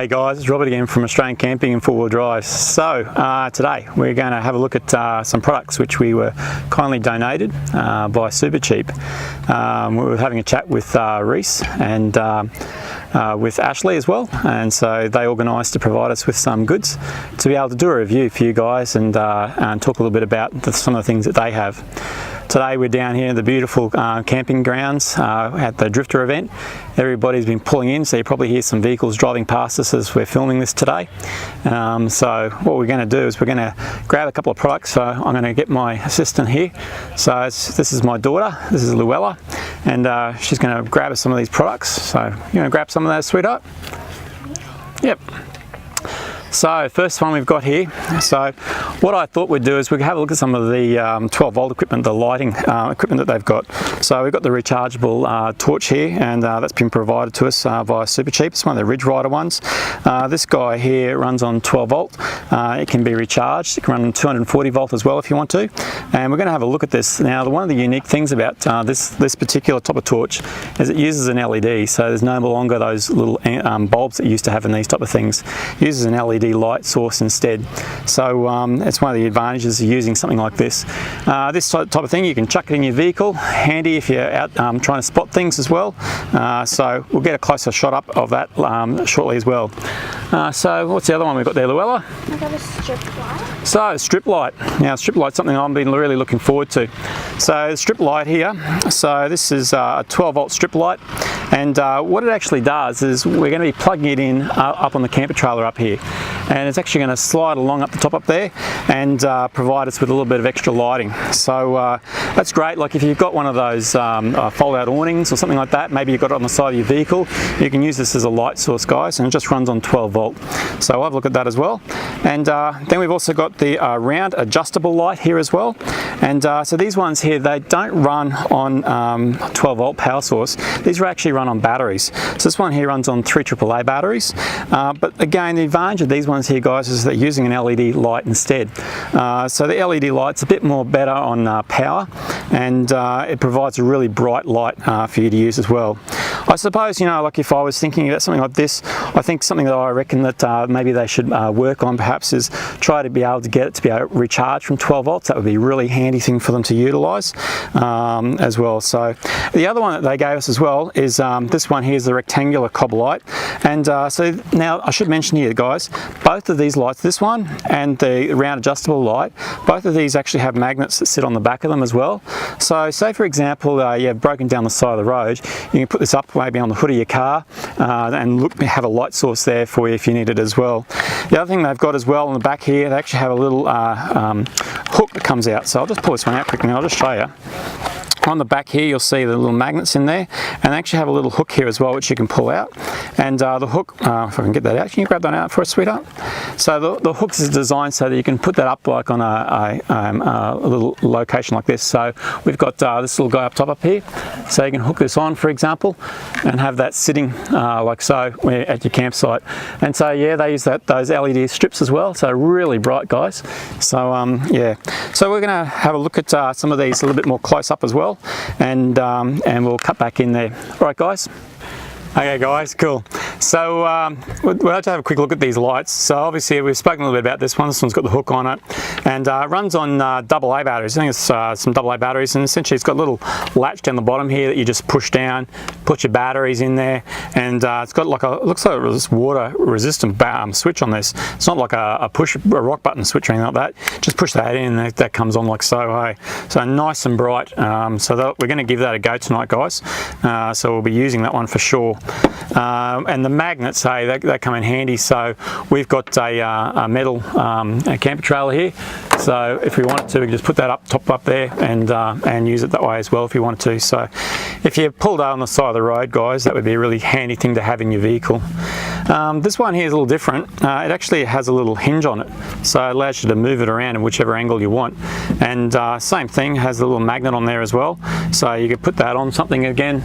Hey guys, it's Robert again from Australian Camping and 4-Wheel Drive. So today we're going to have a look at some products which we were kindly donated by SuperCheap. We were having a chat with Reese and with Ashley as well, and so they organised to provide us with some goods to be able to do a review for you guys and talk a little bit about some of the things that they have. Today we're down here in the beautiful camping grounds at the Drifta event. Everybody's been pulling in, so you probably hear some vehicles driving past us as we're filming this today. So what we're going to do is we're going to grab a couple of products. So I'm going to get my assistant here. So this is my daughter, this is Luella, and she's going to grab us some of these products. So you want to grab some of those, sweetheart? Yep. So first one we've got here, so what I thought we'd do is we could have a look at some of the 12 volt equipment, the lighting equipment that they've got. So we've got the rechargeable torch here, and that's been provided to us via SuperCheap. It's one of the Ridge Ryder ones. This guy here runs on 12 volt. It can be recharged. It can run on 240 volt as well if you want to. And we're going to have a look at this. Now, one of the unique things about this particular type of torch is it uses an LED, so there's no longer those little bulbs that you used to have in these type of things. It uses an LED light source instead. So it's one of the advantages of using something like this. This type of thing, you can chuck it in your vehicle, handy if you're out trying to spot things as well. So we'll get a closer shot up of that shortly as well. So what's the other one we've got there, Luella? I've got a strip light. So strip light. Now strip light's something I've been really looking forward to. So strip light here, so this is a 12 volt strip light, and what it actually does is we're going to be plugging it in up on the camper trailer up here, and it's actually going to slide along up the top up there and provide us with a little bit of extra lighting. So that's great. Like if you've got one of those fold out awnings or something like that, maybe you've got it on the side of your vehicle, you can use this as a light source, guys, and it just runs on 12 volt. So I'll have a look at that as well. And then we've also got the round adjustable light here as well. And so these ones here, they don't run on 12 volt power source. These actually run on batteries. So this one here runs on 3 AAA batteries. But again, the advantage of these ones here, guys, is they're using an LED light instead. So the LED light's a bit more better on power, and it provides a really bright light for you to use as well. I suppose, you know, like if I was thinking about something like this, I think something that I reckon that maybe they should work on perhaps is try to be able to get it to be able to recharge from 12 volts. That would be a really handy thing for them to utilise as well. So the other one that they gave us as well is this one here is the rectangular cob light. And so now I should mention here, guys, both of these lights, this one and the round adjustable light, both of these actually have magnets that sit on the back of them as well. So say for example you've broken down the side of the road, you can put this up maybe on the hood of your car and have a light source there for you if you need it as well. The other thing they've got as well on the back here, they actually have a little hook that comes out. So I'll just pull this one out quickly and I'll just show you. On the back here you'll see the little magnets in there, and they actually have a little hook here as well which you can pull out. And the hook, if I can get that out, can you grab that out for us, sweetheart? So the hook is designed so that you can put that up like on a little location like this. So we've got this little guy up top up here, so you can hook this on, for example, and have that sitting like so at your campsite. And so yeah, they use those LED strips as well, so really bright, guys. So yeah, so we're going to have a look at some of these a little bit more close up as well, and we'll cut back in there. All right, guys. Okay guys, cool. So we'll have to have a quick look at these lights. So obviously we've spoken a little bit about this one. This one's got the hook on it, and it runs on AA batteries. I think it's some AA batteries, and essentially it's got a little latch down the bottom here that you just push down, put your batteries in there, and it's got like looks like a water resistant switch on this. It's not like a rock button switch or anything like that. Just push that in and that comes on like so. Hey, so nice and bright. So we're going to give that a go tonight, guys. So we'll be using that one for sure. And the magnets, hey, they come in handy. So we've got a metal a camper trailer here. So if we wanted to, we could just put that top up there and use it that way as well if you wanted to. So if you pulled out on the side of the road, guys, that would be a really handy thing to have in your vehicle. This one here is a little different. It actually has a little hinge on it, so it allows you to move it around in whichever angle you want. And same thing, has a little magnet on there as well, so you could put that on something again,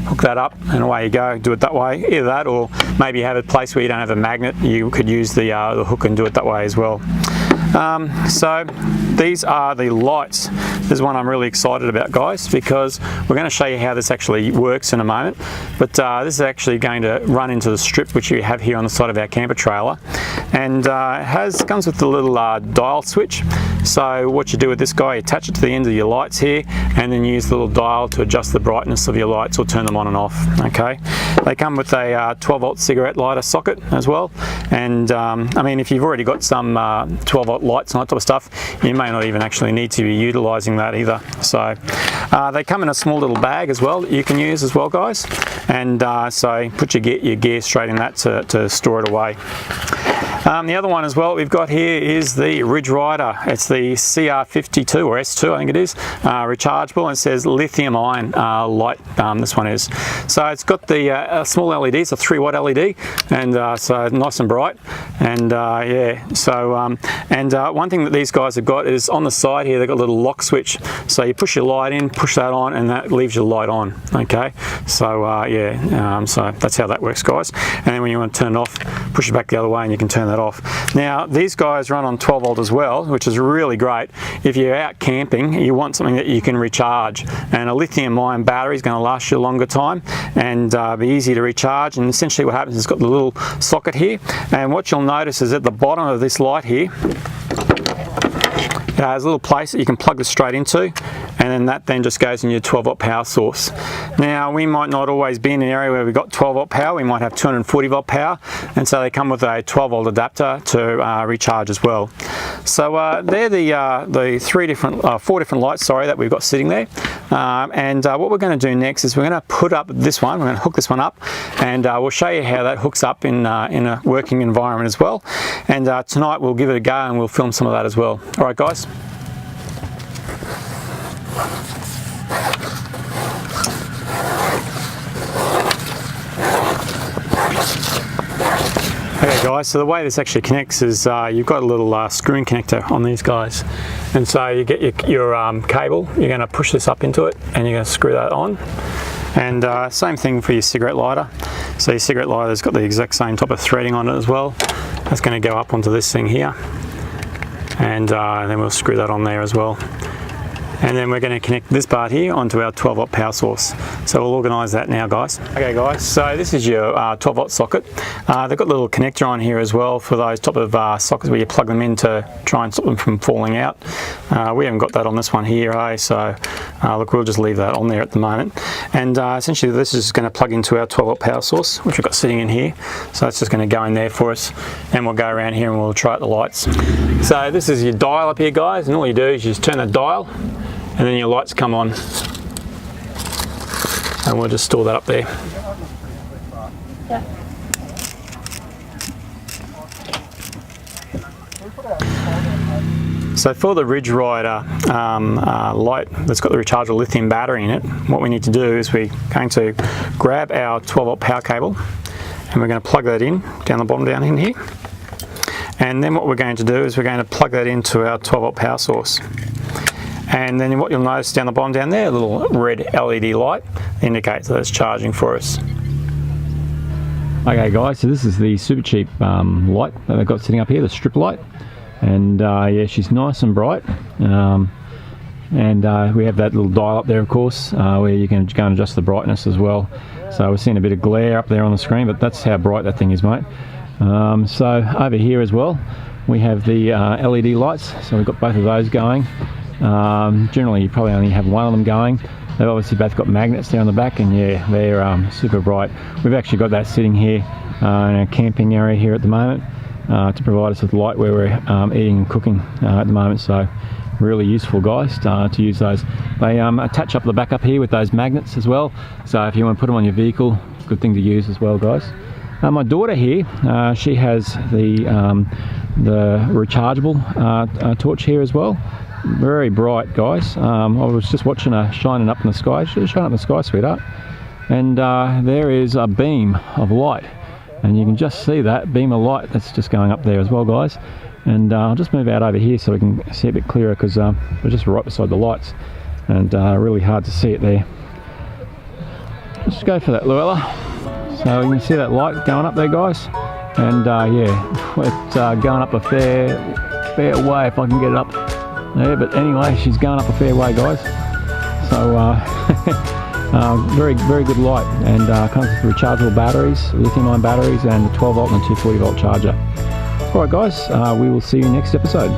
hook that up, and away you go. Do it that way, either that, or maybe you have a place where you don't have a magnet, you could use the hook and do it that way as well. So these are the lights. This is one I'm really excited about, guys, because we're going to show you how this actually works in a moment. But this is actually going to run into the strip which you have here on the side of our camper trailer, and it comes with the little dial switch. So what you do with this guy, you attach it to the end of your lights here, and then use the little dial to adjust the brightness of your lights or turn them on and off. Okay, they come with a 12-volt cigarette lighter socket as well, and I mean, if you've already got some 12-volt lights and that type of stuff, you may not even actually need to be utilizing that either. So they come in a small little bag as well that you can use as well, guys, and so put your gear straight in that to store it away. The other one as well we've got here is the Ridge Ryder. It's the CR52 or S2, I think it is, rechargeable, and it says lithium ion light, this one is. So it's got the small LED, it's a 3-watt LED, and so nice and bright, and yeah, so one thing that these guys have got is on the side here they've got a little lock switch, so you push your light in, push that on, and that leaves your light on. Okay, so yeah, so that's how that works, guys. And then when you want to turn it off, push it back the other way and you can turn that off. Now these guys run on 12 volt as well, which is really great if you're out camping, you want something that you can recharge, and a lithium ion battery is going to last you a longer time and be easy to recharge. And essentially what happens is it's got the little socket here, and what you'll notice is at the bottom of this light here there's a little place that you can plug this straight into, and then that just goes in your 12-volt power source. Now we might not always be in an area where we've got 12-volt power, we might have 240-volt power, and so they come with a 12-volt adapter to recharge as well. So they're the four different lights, sorry, that we've got sitting there. And what we're going to do next is we're going to put up this one, we're going to hook this one up, and we'll show you how that hooks up in a working environment as well. And tonight we'll give it a go and we'll film some of that as well. All right, guys. Okay guys, so the way this actually connects is you've got a little screwing connector on these guys, and so you get your cable, you're going to push this up into it and you're going to screw that on. And same thing for your cigarette lighter. So your cigarette lighter's got the exact same type of threading on it as well. That's going to go up onto this thing here, and then we'll screw that on there as well. And then we're going to connect this part here onto our 12-volt power source. So we'll organise that now, guys. Okay guys, so this is your 12-volt socket. They've got a little connector on here as well for those type of sockets where you plug them in to try and stop them from falling out. We haven't got that on this one here, so look, we'll just leave that on there at the moment. And essentially this is going to plug into our 12-volt power source, which we've got sitting in here. So it's just going to go in there for us, and we'll go around here and we'll try out the lights. So this is your dial up here, guys, and all you do is you just turn the dial, and then your lights come on, and we'll just store that up there. Yeah. So for the Ridge Ryder light that's got the rechargeable lithium battery in it, what we need to do is we're going to grab our 12-volt power cable and we're going to plug that in down the bottom down in here, and then what we're going to do is we're going to plug that into our 12-volt power source. And then what you'll notice down the bottom down there, a little red LED light indicates that it's charging for us. Okay guys, so this is the SuperCheap light that they've got sitting up here, the strip light. And yeah, she's nice and bright. And we have that little dial up there, of course, where you can go and adjust the brightness as well. So we're seeing a bit of glare up there on the screen, but that's how bright that thing is, mate. So over here as well, we have the LED lights. So we've got both of those going. Generally you probably only have one of them going. They've obviously both got magnets there on the back, and yeah, they're super bright. We've actually got that sitting here in our camping area here at the moment to provide us with light where we're eating and cooking at the moment. So really useful, guys, to use those. They attach up the back up here with those magnets as well, so if you want to put them on your vehicle, good thing to use as well, guys. My daughter here, she has the rechargeable torch here as well. Very bright, guys. I was just watching her shining up in the sky. She's shining up in the sky, sweetheart. And there is a beam of light, and you can just see that beam of light that's just going up there as well, guys. And I'll just move out over here so we can see a bit clearer, because we're just right beside the lights, and really hard to see it there. Let's go for that, Luella. So you can see that light going up there, guys. And yeah, it's going up a fair way if I can get it up there. But anyway, she's going up a fair way, guys. So very good light, and comes with rechargeable batteries, lithium-ion batteries, and a 12 volt and a 240 volt charger. All right, guys, we will see you next episode.